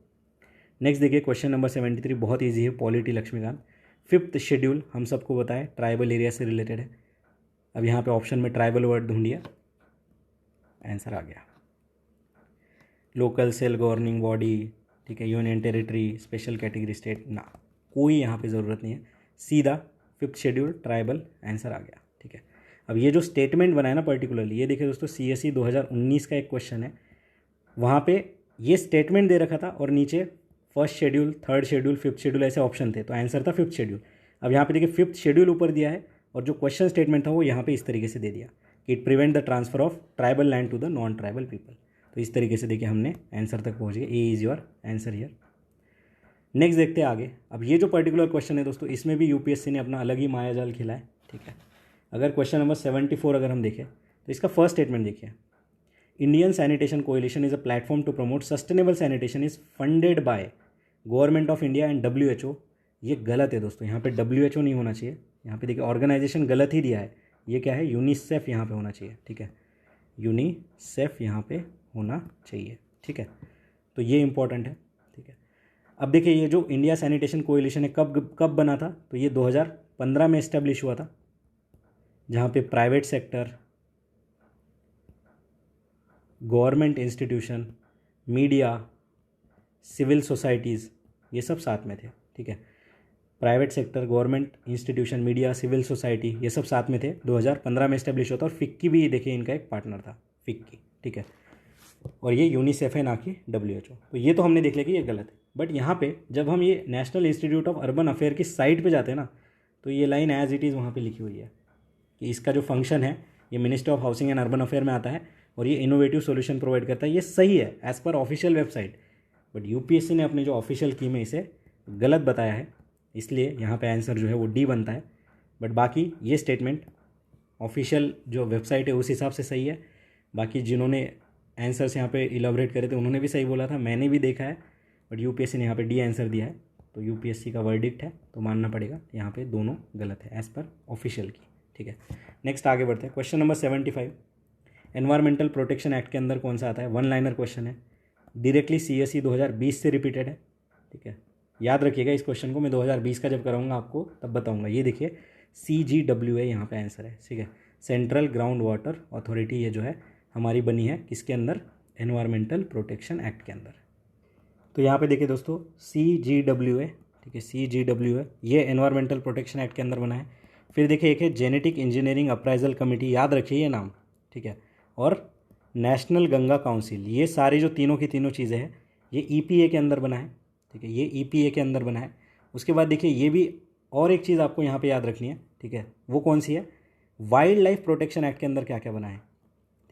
नेक्स्ट देखिए क्वेश्चन नंबर 73, बहुत ईजी है, पॉलिटी लक्ष्मीकांत। 5th शेड्यूल हम सबको बताएं ट्राइबल एरिया से रिलेटेड है। अब यहाँ पे ऑप्शन में ट्राइबल वर्ड ढूंढिए, आंसर आ गया। लोकल सेल गवर्निंग बॉडी, ठीक है, union territory, special category state, ना, कोई यहाँ पे ज़रूरत नहीं है, सीधा 5th शेड्यूल ट्राइबल, आंसर आ गया। ठीक है, अब ये जो स्टेटमेंट बनाया ना पर्टिकुलरली, ये देखिए दोस्तों, CSE 2019 का एक क्वेश्चन है, वहाँ पे ये स्टेटमेंट दे रखा था और नीचे 1st schedule, 3rd schedule, 5th schedule ऐसे ऑप्शन थे, तो आंसर था 5th शेड्यूल। अब यहाँ पे देखिए 5th शेड्यूल ऊपर दिया है और जो क्वेश्चन स्टेटमेंट था वो यहाँ पे इस तरीके से दे दिया कि it prevent the transfer of tribal land to the non tribal people. तो इस तरीके से देखिए हमने आंसर तक पहुँच गए, A is your answer here. Next देखते हैं आगे। अब ये जो पर्टिकुलर क्वेश्चन है दोस्तों, इसमें भी यूपीएससी ने अपना अलग ही मायाजाल खेला है। ठीक है, अगर क्वेश्चन नंबर 74 अगर हम देखें तो इसका फर्स्ट स्टेटमेंट देखिए, Indian sanitation coalition is a platform to promote sustainable sanitation is funded by government of India and WHO। ये गलत है दोस्तों, यहाँ पे WHO नहीं होना चाहिए, यहाँ पे देखिए ऑर्गेनाइजेशन गलत ही दिया है, ये क्या है, यूनिसेफ यहाँ पे होना चाहिए। ठीक है, यूनिसेफ यहाँ पे होना चाहिए। ठीक है, तो ये इंपॉर्टेंट है। ठीक है, अब देखिए ये जो इंडिया सैनिटेशन कोएलिशन है कब बना था, तो ये 2015 में इस्टेब्लिश हुआ था, जहाँ पे private sector, government institution, media, civil societies, ये सब साथ में थे। ठीक है, private sector, government institution, media, civil society, ये सब साथ में थे, 2015 में इस्टेब्लिश होता। और फिक्की भी देखिए इनका एक पार्टनर था, फिक्की। ठीक है, और ये यूनिसेफ है, ना कि WHO। तो ये तो हमने देख लिया कि ये गलत है, बट यहाँ पे जब हम ये national institute of urban affair की साइट पे जाते हैं ना, तो ये लाइन एज इट इज़ वहाँ पे लिखी हुई है कि इसका जो फंक्शन है ये ministry of housing and urban affair में आता है और ये इनोवेटिव सॉल्यूशन प्रोवाइड करता है। ये सही है as per official website, but UPSC ने अपने जो ऑफिशियल की में इसे गलत बताया है, इसलिए यहाँ पे आंसर जो है वो डी बनता है। बट बाकी ये स्टेटमेंट ऑफिशियल जो वेबसाइट है उस हिसाब से सही है। बाकी जिन्होंने आंसर्स यहाँ पे इलाबोरेट करे थे उन्होंने भी सही बोला था, मैंने भी देखा है, बट यूपीएससी ने यहाँ पे डी आंसर दिया है, तो यूपीएससी का वर्डिक्ट है, तो मानना पड़ेगा यहाँ पे दोनों गलत है एज़ पर ऑफिशियल की। ठीक है, नेक्स्ट आगे बढ़ते हैं। Question number 75, environmental protection act के अंदर कौन सा आता है, 1 लाइनर क्वेश्चन है, डायरेक्टली CSE 2020 से रिपीटेड है। ठीक है, याद रखिएगा इस क्वेश्चन को, मैं 2020 का जब कराऊंगा आपको तब बताऊंगा। ये देखिए CGWA यहाँ पे आंसर है। ठीक है, सेंट्रल ग्राउंड वाटर अथॉरिटी, ये जो है हमारी बनी है किसके अंदर, एनवायरमेंटल प्रोटेक्शन एक्ट के अंदर। तो यहाँ पे देखिए दोस्तों CGWA, ठीक है, CGWA ये एनवायरमेंटल प्रोटेक्शन एक्ट के अंदर बना है। फिर देखिए एक है जेनेटिक इंजीनियरिंग अप्राइजल कमेटी, याद रखिए ये नाम। ठीक है, और नेशनल गंगा काउंसिल, ये सारी जो तीनों की तीनों चीज़ें हैं ये EPA के अंदर बना है। ठीक है, ये EPA के अंदर बना है। उसके बाद देखिए ये भी और एक चीज़ आपको यहाँ पे याद रखनी है। ठीक है, वो कौन सी है, वाइल्ड लाइफ प्रोटेक्शन एक्ट के अंदर क्या क्या बना है।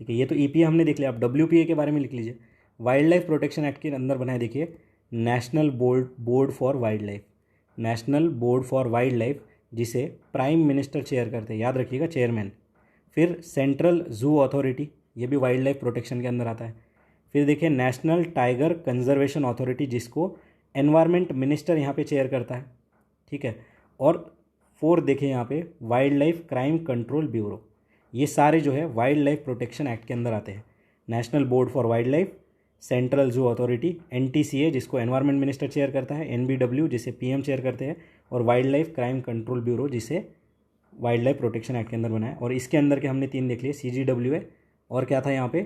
ठीक है, ये तो EPA हमने देख लिया, आप WPA के बारे में लिख लीजिए। वाइल्ड लाइफ प्रोटेक्शन एक्ट के अंदर बना है देखिए national board for wild life, national board for wild life, जिसे प्राइम मिनिस्टर चेयर करते हैं, याद रखिएगा, चेयरमैन। फिर सेंट्रल जू अथॉरिटी, ये भी वाइल्ड लाइफ प्रोटेक्शन के अंदर आता है। फिर देखिए नेशनल टाइगर कंजर्वेशन अथॉरिटी, जिसको एनवायरमेंट मिनिस्टर यहाँ पे चेयर करता है। ठीक है, और 4 देखिए यहाँ पे wild life crime control bureau, ये सारे जो है वाइल्ड लाइफ प्रोटेक्शन एक्ट के अंदर आते हैं। National board for wild life, central zoo authority, NTCA जिसको एनवायरमेंट मिनिस्टर चेयर करता है, NBW जिसे PM चेयर करते हैं, और wild life crime control bureau जिसे वाइल्ड लाइफ प्रोटेक्शन एक्ट के अंदर बना है। और इसके अंदर के हमने 3 देख लिए, CGWA और क्या था यहाँ पे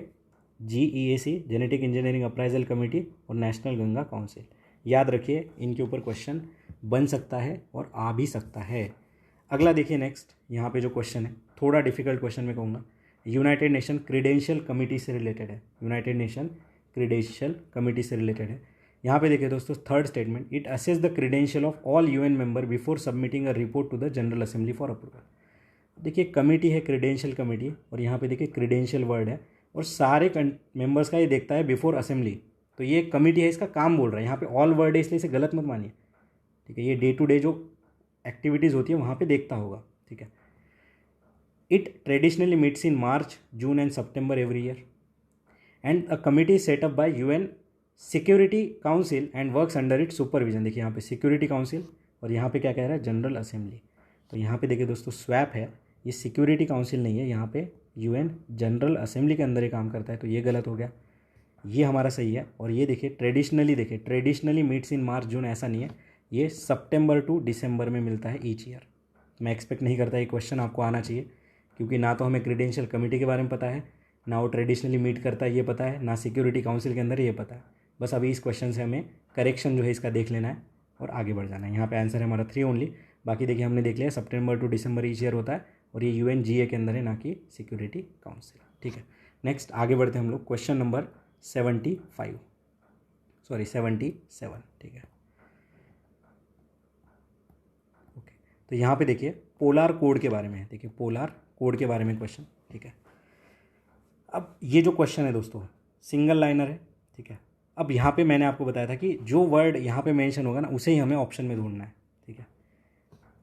GEAC genetic engineering appraisal committee और नेशनल गंगा काउंसिल। याद रखिए इनके ऊपर क्वेश्चन बन सकता है और आ भी सकता है। अगला देखिए नेक्स्ट, यहाँ पे जो क्वेश्चन है थोड़ा डिफिकल्ट क्वेश्चन मैं कहूँगा, यूनाइटेड नेशन क्रीडेंशियल कमेटी से रिलेटेड है, यूनाइटेड नेशन क्रीडेंशियल कमेटी से रिलेटेड है। यहाँ पे देखिए दोस्तों 3rd statement, it assess the credential of all UN member before submitting a report to the general assembly for approval. देखिए कमेटी है क्रीडेंशियल कमेटी, और यहाँ पे देखिए क्रीडेंशियल वर्ड है, और सारे मेंबर्स का ये देखता है बिफोर असेंबली। तो ये कमिटी है, इसका काम बोल रहा है, यहाँ पे ऑल वर्ड है इसलिए इसे गलत मत मानिए, ठीक है। ये डे टू डे जो एक्टिविटीज़ होती है वहाँ पे देखता होगा, ठीक है। It traditionally meets in March, June and September every year and a committee setup bye UN security council and works under it supervision. देखिए यहाँ पे सिक्योरिटी काउंसिल और यहाँ पे क्या कह रहा है, जनरल असेंबली। तो यहाँ पे देखिए दोस्तों स्वैप है, ये सिक्योरिटी काउंसिल नहीं है, यहाँ पे यूएन जनरल असेंबली के अंदर ही काम करता है, तो ये गलत हो गया, ये हमारा सही है। और ये देखिए ट्रेडिशनली मीट्स इन मार्च जून, ऐसा नहीं है, ये सितंबर टू दिसंबर में मिलता है ईच ईयर। मैं एक्सपेक्ट नहीं करता ये क्वेश्चन आपको आना चाहिए, क्योंकि ना तो हमें क्रेडेंशियल कमेटी के बारे में पता है, ना वो ट्रेडिशनली मीट करता है ये पता है, ना सिक्योरिटी काउंसिल के अंदर ये पता है। बस अभी इस क्वेश्चन से हमें करेक्शन जो है इसका देख लेना है और आगे बढ़ जाना है। यहाँ पे आंसर है हमारा 3 ओनली। बाकी देखिए हमने देख लिया सितंबर टू दिसंबर ईच ईयर होता है और ये यूएनजीए के अंदर है, ना कि सिक्योरिटी काउंसिल, ठीक है। नेक्स्ट आगे बढ़ते हैं हम लोग, क्वेश्चन नंबर 77, ठीक है। ओके, तो यहाँ पे देखिए पोलार कोड के बारे में है, देखिए पोलार कोड के बारे में क्वेश्चन, ठीक है। अब ये जो क्वेश्चन है दोस्तों सिंगल लाइनर है, ठीक है। अब यहाँ पे मैंने आपको बताया था कि जो वर्ड यहाँ पे मेंशन होगा ना उसे ही हमें ऑप्शन में ढूंढना है, ठीक है।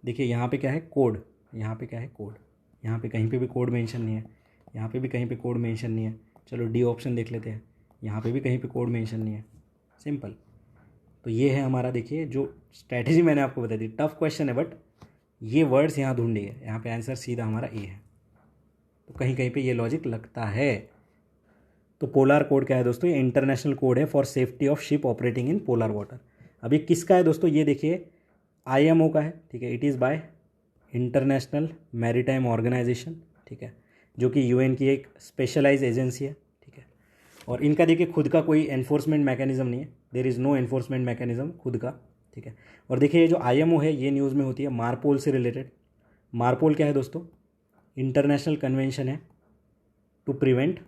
देखिए यहाँ पे क्या है, कोड, यहाँ पे क्या है, कोड। यहाँ पे कहीं पे भी कोड मेंशन नहीं है, यहाँ पे भी कहीं पे कोड मेंशन नहीं है। चलो डी ऑप्शन देख लेते हैं, यहाँ पे भी कहीं पे कोड मेंशन नहीं है, सिंपल। तो ये है हमारा, देखिए जो स्ट्रैटेजी मैंने आपको बताई थी, टफ क्वेश्चन है बट ये वर्ड्स यहाँ ढूंढिए, यहाँ पे आंसर सीधा हमारा ए है। तो कहीं कहीं पे ये लॉजिक लगता है। तो पोलार कोड क्या है दोस्तों, ये इंटरनेशनल कोड है for safety of ship operating in polar water. अब ये किसका है दोस्तों, ये देखिए आईएमओ का है, ठीक है। It is by International Maritime Organization, ठीक है, जो कि यूएन की एक स्पेशलाइज एजेंसी है, ठीक है। और इनका देखिए खुद का कोई एनफोर्समेंट मैकेनिज्म नहीं है, there is no enforcement mechanism खुद का, ठीक है। और देखिए ये जो आईएमओ है ये न्यूज़ में होती है मारपोल से रिलेटेड। मारपोल क्या है दोस्तों, इंटरनेशनल कन्वेंशन है to prevent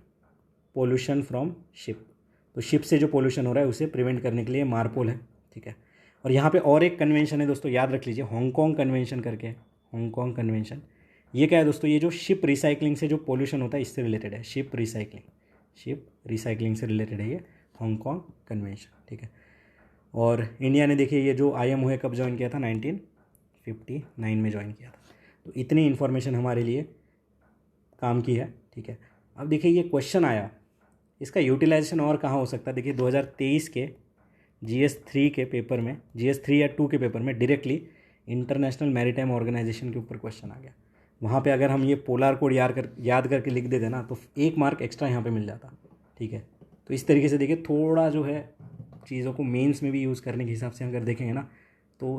pollution from ship. तो शिप से जो पोल्यूशन हो रहा है उसे प्रिवेंट करने के लिए मारपोल है, ठीक है। और यहाँ पे और एक कन्वेंशन है दोस्तों, याद रख लीजिए, हांगकांग कन्वेंशन करके, हांगकांग कन्वेंशन। ये क्या है दोस्तों, ये जो शिप रिसाइकलिंग से जो पोल्यूशन होता है इससे रिलेटेड है, शिप रिसाइकलिंग से रिलेटेड है ये हांगकांग कन्वेंशन, ठीक है। और इंडिया ने देखिए ये जो आईएमओ है कब ज्वाइन किया था, 1959 में ज्वाइन किया था। तो इतनी इन्फॉर्मेशन हमारे लिए काम की है, ठीक है। अब देखिए ये क्वेश्चन आया, इसका यूटिलाइजेशन और कहाँ हो सकता है। देखिए 2023 के GS 3 के पेपर में, GS 3 या 2 के पेपर में डायरेक्टली इंटरनेशनल मैरीटाइम ऑर्गेनाइजेशन के ऊपर क्वेश्चन आ गया। वहाँ पे अगर हम ये पोलार कोड याद करके लिख देते ना तो 1 मार्क एक्स्ट्रा यहाँ पे मिल जाता, ठीक है। तो इस तरीके से देखिए थोड़ा जो है चीज़ों को मेंस में भी यूज़ करने के हिसाब से अगर देखेंगे ना तो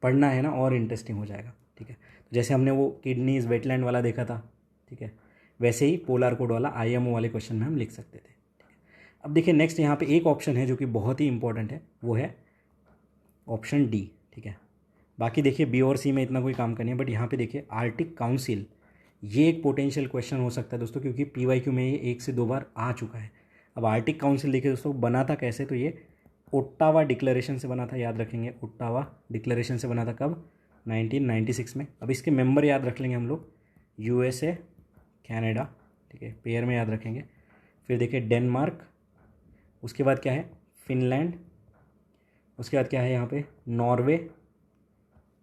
पढ़ना है ना और इंटरेस्टिंग हो जाएगा, ठीक है। जैसे हमने वो किडनीज वेटलैंड वाला देखा था, ठीक है, वैसे ही पोलार कोड वाला आईएमओ वाले क्वेश्चन में हम लिख सकते थे, ठीक है। अब देखिए नेक्स्ट यहाँ पे एक ऑप्शन है जो कि बहुत ही इंपॉर्टेंट है, वो है ऑप्शन डी, ठीक है। बाकी देखिए बी और सी में इतना कोई काम करनी है, बट यहाँ पे देखिए आर्टिक काउंसिल, ये एक पोटेंशियल क्वेश्चन हो सकता है दोस्तों, क्योंकि पीवाईक्यू में ये 1 से 2 बार आ चुका है। अब आर्टिक काउंसिल देखिए दोस्तों बना था कैसे, तो ये ओट्टावा डिक्लेरेशन से बना था, याद रखेंगे, ओट्टावा डिक्लेरेशन से बना था कब, 1996 में। अब इसके मेंबर याद रख लेंगे हम लोग, USA, कनाडा, ठीक है, पेयर में याद रखेंगे। फिर देखिए डेनमार्क, उसके बाद क्या है फिनलैंड, उसके बाद क्या है यहाँ पे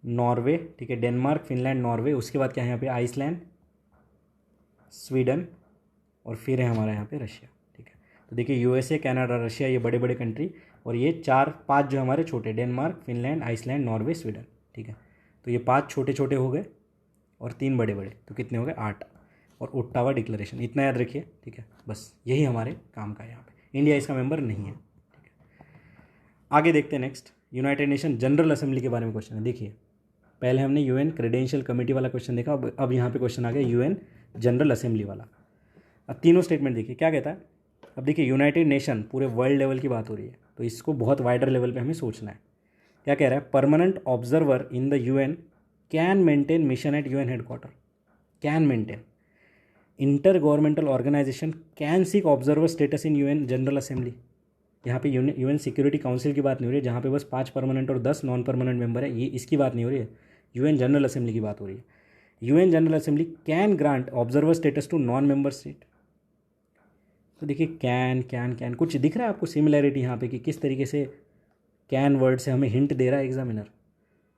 नॉर्वे, ठीक है, डेनमार्क, फिनलैंड, नॉर्वे। उसके बाद क्या है यहाँ पे आइसलैंड, स्वीडन, और फिर है हमारा यहाँ पे रशिया, ठीक है। तो देखिए USA, कनाडा, रशिया, ये बड़े बड़े कंट्री, और ये 4-5 जो हमारे छोटे, Denmark, Finland, Iceland, Norway, Sweden, ठीक है। तो ये 5 छोटे छोटे हो गए और 3 बड़े बड़े, तो कितने हो गए 8। और ओट्टावा डिक्लेरेशन, इतना याद रखिए, ठीक है। बस यही हमारे काम का है, यहाँ पे इंडिया इसका मेंबर नहीं है, ठीक है। आगे देखते हैं next, United nation general assembly के बारे में क्वेश्चन है। देखिए पहले हमने यूएन क्रेडेंशियल कमेटी वाला क्वेश्चन देखा, अब यहाँ पे क्वेश्चन आ गया यूएन जनरल असेंबली वाला। अब तीनों स्टेटमेंट देखिए क्या कहता है। अब देखिए यूनाइटेड नेशन पूरे वर्ल्ड लेवल की बात हो रही है, तो इसको बहुत वाइडर लेवल पे हमें सोचना है। क्या कह रहा है, permanent observer in the UN can maintain mission at UN headquarter, can maintain. Inter governmental organization can seek observer status in UN general assembly. यहाँ पे यूएन सिक्योरिटी काउंसिल की बात नहीं हो रही है, जहाँ पे बस 5 परमानेंट और 10 नॉन परमानेंट मेंबर है, ये इसकी बात नहीं हो रही है, यूएन जनरल असेंबली की बात हो रही है। UN general assembly can grant observer status to non member state. तो देखिए कैन कैन कैन कुछ दिख रहा है आपको सिमिलैरिटी यहाँ पे कि किस तरीके से कैन वर्ड से हमें हिंट दे रहा है एग्जामिनर।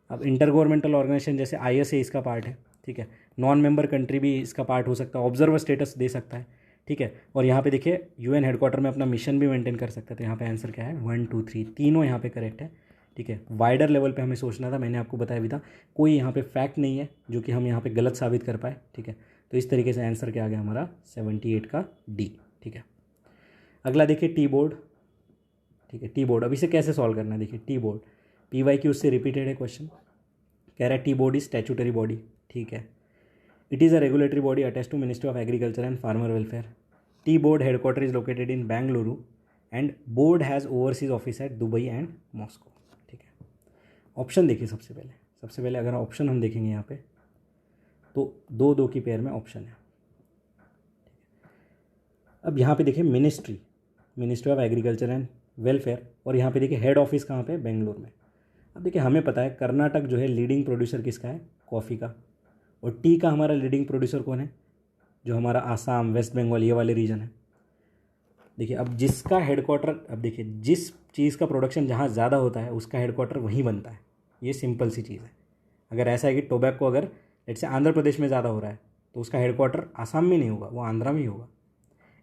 अब इंटर गवर्नमेंटल ऑर्गेनाइजेशन जैसे ISA इसका पार्ट है, ठीक है। नॉन मेंबर कंट्री भी इसका पार्ट हो सकता है, ऑब्जर्वर स्टेटस दे सकता है, ठीक है। और यहाँ पे देखिए UN हेडक्वार्टर में अपना मिशन भी मेंटेन कर सकता है। तो यहाँ पे आंसर क्या है, 1 2 3 तीनों यहाँ पे करेक्ट है, ठीक है। वाइडर लेवल पे हमें सोचना था, मैंने आपको बताया भी था, कोई यहाँ पे फैक्ट नहीं है जो कि हम यहाँ पे गलत साबित कर पाए, ठीक है। तो इस तरीके से आंसर क्या आ गया हमारा 78 का D, ठीक है। अगला देखिए टी बोर्ड, ठीक है। टी बोर्ड, अब इसे कैसे सॉल्व करना है, देखिए टी बोर्ड PYQ उससे रिपीटेड है क्वेश्चन, कह रहा है tea board is statutory body, ठीक है। It is a regulatory body attach to ministry of agriculture and farmer welfare. Tea board headquarter is located in Bengaluru and board has overseas office at Dubai and Moscow, ठीक है। Option देखिए सबसे पहले अगर option हम देखेंगे यहाँ पे तो 2 2 की पेयर में ऑप्शन है। अब यहाँ पे देखिए ministry of agriculture and welfare, और यहाँ पे देखिए हेड ऑफिस कहाँ पे, बेंगलोर में। अब देखिए हमें पता है कर्नाटक जो है लीडिंग प्रोड्यूसर किसका है, कॉफ़ी का, और टी का हमारा लीडिंग प्रोड्यूसर कौन है, जो हमारा आसाम, वेस्ट बंगाल, ये वाले रीजन है। देखिए अब जिसका हेडक्वार्टर, अब देखिए जिस चीज़ का प्रोडक्शन जहाँ ज़्यादा होता है उसका हेडक्वार्टर वहीं बनता है, ये सिंपल सी चीज़ है। अगर ऐसा है कि टोबैको अगर लेट्स से आंध्र प्रदेश में ज़्यादा हो रहा है तो उसका हेडक्वार्टर आसाम में नहीं होगा, वो आंध्रा में ही होगा।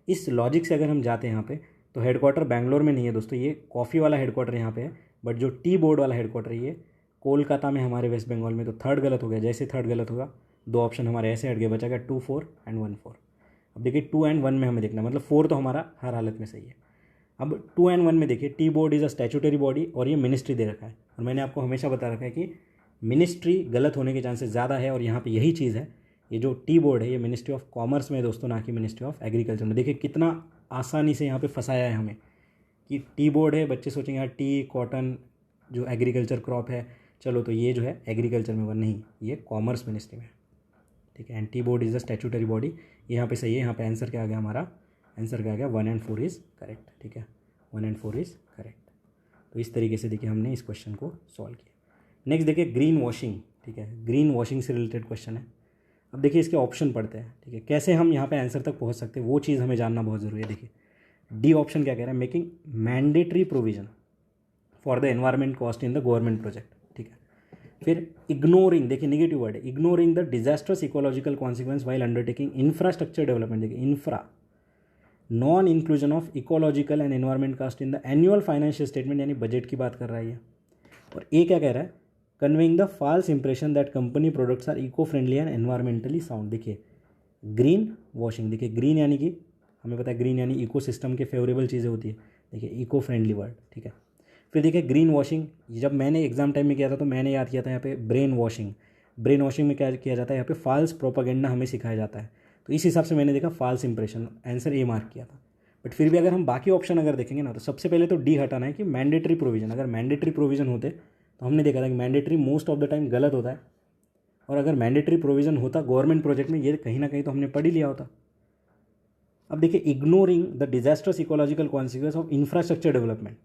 इस लॉजिक से अगर हम जाते हैं यहाँ पे तो हेडक्वार्टर बैंगलोर में नहीं है दोस्तों, ये कॉफ़ी वाला हेडक्वार्टर यहाँ पे है, बट जो टी बोर्ड वाला हेडक्वार्टर है ये कोलकाता में, हमारे वेस्ट बंगाल में। तो थर्ड गलत हो गया, जैसे थर्ड गलत होगा 2 ऑप्शन हमारे ऐसे हट गए, बचा गया 2 4 एंड 1 4। अब देखिए 2 एंड 1 में हमें देखना, मतलब 4 तो हमारा हर हालत में सही है। अब 2 एंड 1 में देखिए tea board is a statutory body और ये मिनिस्ट्री दे रखा है, और मैंने आपको हमेशा बता रखा है कि मिनिस्ट्री गलत होने के चांसेस ज़्यादा है, और यहाँ पे यही चीज़ है, ये जो टी बोर्ड है ये मिनिस्ट्री ऑफ कॉमर्स में है दोस्तों, ना कि मिनिस्ट्री ऑफ एग्रीकल्चर में। देखिए कितना आसानी से यहाँ पे फंसाया है हमें कि टी बोर्ड है, बच्चे सोचेंगे यार टी कॉटन जो एग्रीकल्चर क्रॉप है, चलो तो ये जो है एग्रीकल्चर में, नहीं, ये कॉमर्स मिनिस्ट्री में, ठीक है। And tea board is a statutory body, यहाँ पे सही है। यहाँ पे आंसर क्या आ गया हमारा, आंसर क्या आ गया 1 एंड 4 इज़ करेक्ट, ठीक है। 1 एंड 4 इज़ करेक्ट। तो इस तरीके से देखिए हमने इस क्वेश्चन को सॉल्व किया। नेक्स्ट देखिए ग्रीन वॉशिंग, ठीक है। ग्रीन वॉशिंग से रिलेटेड क्वेश्चन है। अब देखिए इसके ऑप्शन पढ़ते हैं, ठीक है, कैसे हम यहाँ पे आंसर तक पहुँच सकते हैं वो चीज़ हमें जानना बहुत ज़रूरी है। देखिए डी ऑप्शन क्या कह रहा है, making mandatory provision for the environment cost in the government project, ठीक है। फिर इग्नोरिंग, देखिए निगेटिव वर्ड है, ignoring the disasters ecological consequence while undertaking infrastructure development. देखिए infra, non inclusion of ecological and environment cost in the annual financial statement, यानी budget की बात कर रहा है ये। और ए क्या कह रहा है, conveying the false impression that company products are eco friendly and environmentally sound. देखिए ग्रीन वॉशिंग, देखिए ग्रीन यानी कि हमें पता है ग्रीन यानी इको सिस्टम के फेवरेबल चीज़ें होती है, देखिए इको फ्रेंडली वर्ड, ठीक है। फिर देखिए ग्रीन वॉशिंग, जब मैंने एग्जाम टाइम में किया था तो मैंने याद किया था यहाँ पे ब्रेन वॉशिंग। ब्रेन वॉशिंग में क्या किया जाता है, यहाँ पे फॉल्स प्रोपागेंडा हमें सिखाया जाता है, तो इस हिसाब से मैंने देखा false impression, answer A mark किया था। बट फिर भी अगर हम बाकी ऑप्शन अगर देखेंगे ना, तो सबसे पहले तो डी हटाना है कि मैंडेटरी प्रोविजन। अगर मैंडेटरी प्रोविजन होते तो हमने देखा था कि mandatory most of the time गलत होता है, और अगर मैंडेटरी प्रोविजन होता गवर्नमेंट प्रोजेक्ट में, ये कहीं ना कहीं तो हमने पढ़ ही लिया होता। अब देखिए ignoring the disasters ecological consequence of infrastructure development,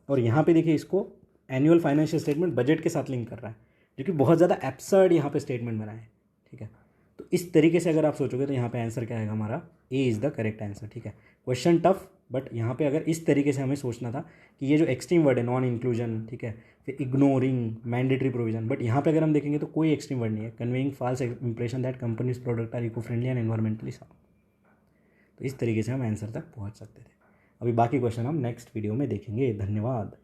और यहाँ पे देखिए इसको एनुअल फाइनेंशियल स्टेटमेंट बजट के साथ लिंक कर रहा है, जो कि बहुत ज़्यादा एब्सर्ड यहाँ पे स्टेटमेंट बना है, ठीक है। तो इस तरीके से अगर आप सोचोगे तो यहाँ पे आंसर क्या आएगा हमारा, A is the correct answer, ठीक है। क्वेश्चन टफ, बट यहाँ पे अगर इस तरीके से हमें सोचना था कि ये जो एक्सट्रीम वर्ड है नॉन इंक्लूजन, ठीक है, फिर इग्नोरिंग मैंडेटरी प्रोविजन, बट यहाँ पे अगर हम देखेंगे तो कोई एक्सट्रीम वर्ड नहीं है, conveying false impression that companies product are eco friendly and environmentally sound. तो इस तरीके से हम आंसर तक पहुँच सकते थे। अभी बाकी क्वेश्चन हम नेक्स्ट वीडियो में देखेंगे। धन्यवाद।